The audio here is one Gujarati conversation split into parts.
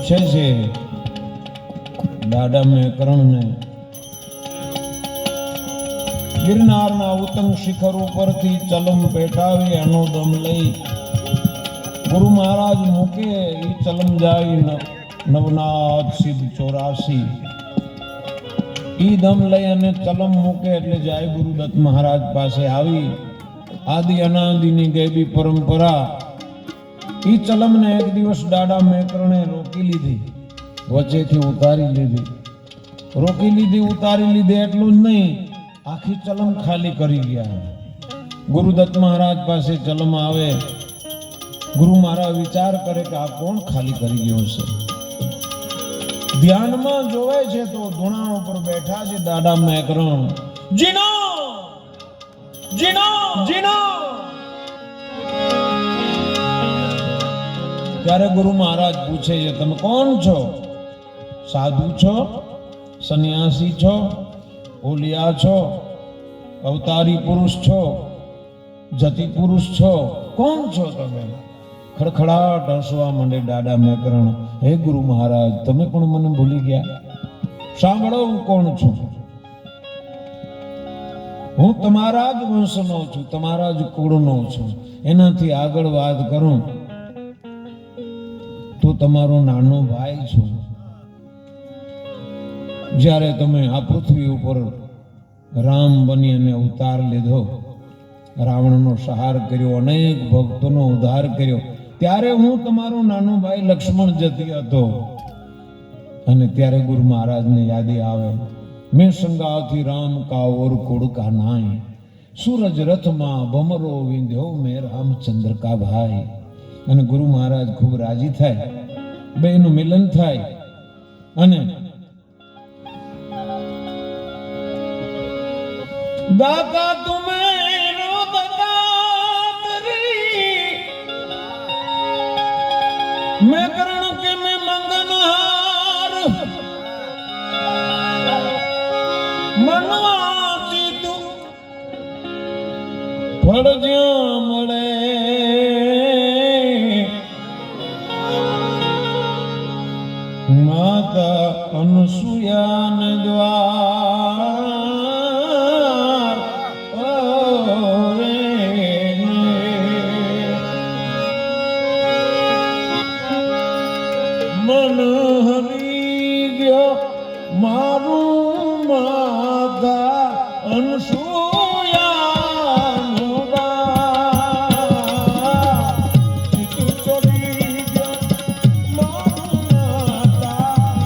પૂછે છે દાદા મેકરણને, ગિરનારના ઉત્તમ શિખર ઉપરથી ચલમ પેટાવી એનો દમ લઈ ગુરુ મહારાજ મૂકે ઈ ચલમ જાય નવનાથ સિદ્ધ 84 ઈ દમ લઈ અને ચલમ મૂકે એટલે જાય ગુરુદત્ત મહારાજ પાસે આવી આદિ અનાદિની ગેબી પરંપરા ઈ ચલમને એક દિવસ દાદા મેકરણે રોકી લીધી, વચ્ચેથી ઉતારી લીધી એટલું જ નહીં, આખી ચલમ ખાલી કરી ગયા. ગુરુદત્ત મહારાજ પાસે ચલમ આવે, ગુરુ મહારાજ વિચાર કરે કે આ કોણ ખાલી કરી ગયો છે. ધ્યાનમાં જોવે છે તો ધૂણા ઉપર બેઠા છે દાદા મેકરણ. જીનો ત્યારે ગુરુ મહારાજ પૂછે છે તમે કોણ છો? સાધુ છો, સંન્યાસી છો, ઓલિયા છો, અવતારી પુરુષ છો, જતી પુરુષ છો, કોણ છો તમે? ખડખડાટ હસવા માંડે દાદા મેકરણ. હે ગુરુ મહારાજ તમે પણ મને ભૂલી ગયા? સાંભળો હું કોણ છું. હું તમારા જ વંશનો છું, તમારા જ કુળનો છું. એનાથી આગળ વાત કરું તો તમારો નાનો ભાઈ છું. જ્યારે તમે આ પૃથ્વી ઉપર રામ બની અને અવતાર લીધો, રાવણનો સંહાર કર્યો, અનેક ભક્તોનો ઉદ્ધાર કર્યો, ત્યારે હું તમારો નાનો ભાઈ લક્ષ્મણ જતી હતો. અને ત્યારે ગુરુ મહારાજને યાદી આવે, મેં સંગાથી રામ કા ઓર કુળ કા નાય, સૂરજ રથમાં ભમરો વિંધ્યો મેં રામચંદ્ર કા ભાઈ. અને ગુરુ મહારાજ ખૂબ રાજી થાય, બેનું મિલન થાય. અને દાતા તુમે मैं करण के मैं मंगनहार मनवाची तू फड़ ज्या મળે માતા અનસુયાને દ્વાર મન હરી ગયો મારું માતા અનસુયાનો દ્વાર તું ચોરી ગયો મારું માતા અનસુયાનો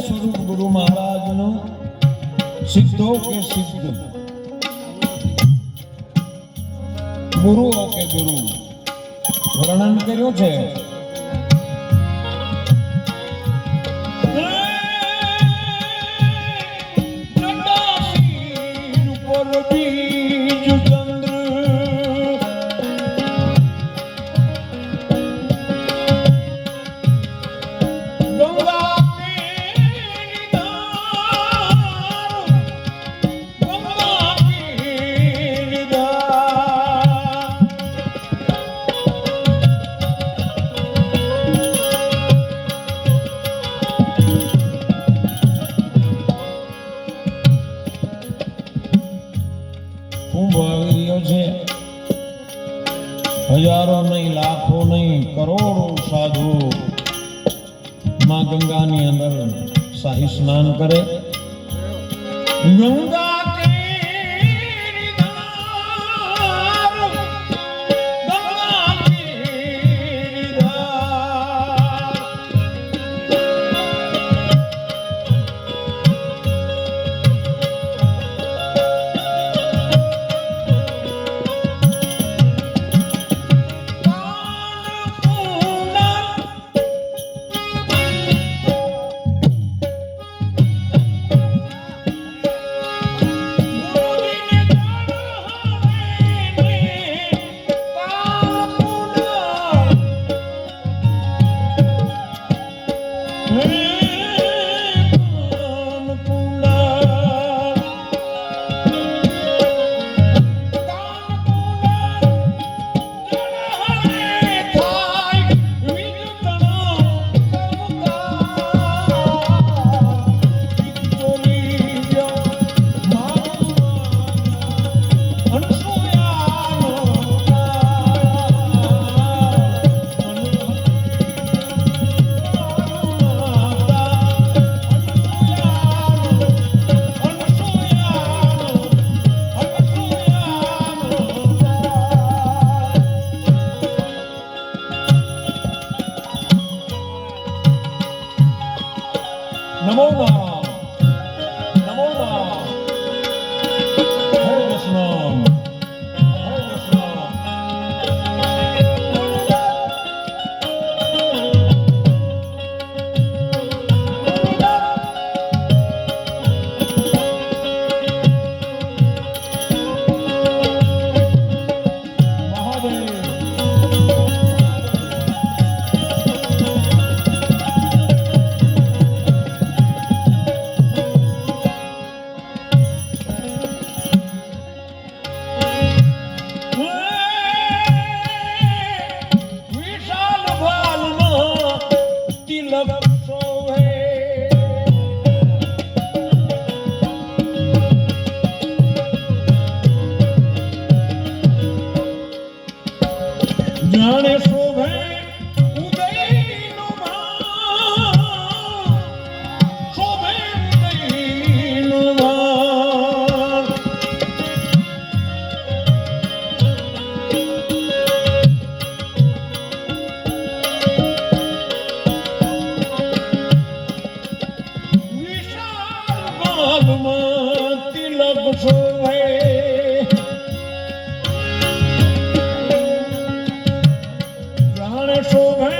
સ્વરૂપ ગુરુ મહારાજનું સિદ્ધો કે સિદ્ધ, ગુરુઓ કે ગુરુ વર્ણન કર્યું છે. હજારો નહીં, લાખો નહીં, કરોડો સાધુ માં ગંગાની અંદર શાહી સ્નાન કરે. ગંગા નાગમાં તિલક શોભે જાણે શોભે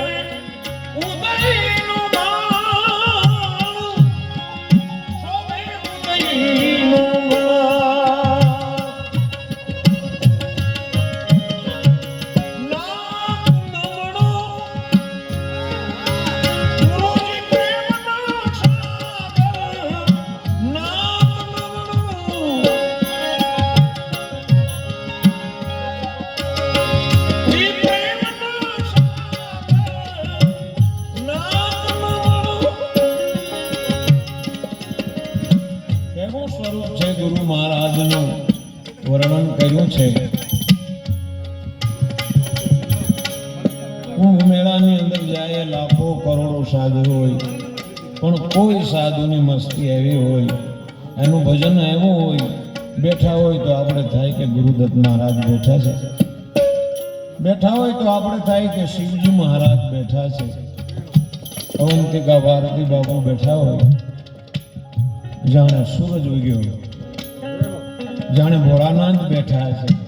ઉદયનો બાણ શોભે ઉદયનો સ્વરૂપ છે ગુરુ મહારાજનું વર્ણન કર્યું છે. કુંભ મેળાની અંદર જાય લાખો કરોડો સાધુ હોય પણ કોઈ સાધુની મસ્તી એવી હોય એનું ભજન એવું હોય બેઠા હોય તો આપણે થાય કે ગુરુદત્ત મહારાજ બેઠા છે, બેઠા હોય તો આપણે થાય કે શિવજી મહારાજ બેઠા છે, અવંતિકા ભારતી બાપુ બેઠા હોય જાણે સૂરજ ઉગ્યો, જાણે ભોળાનાથ બેઠા છે.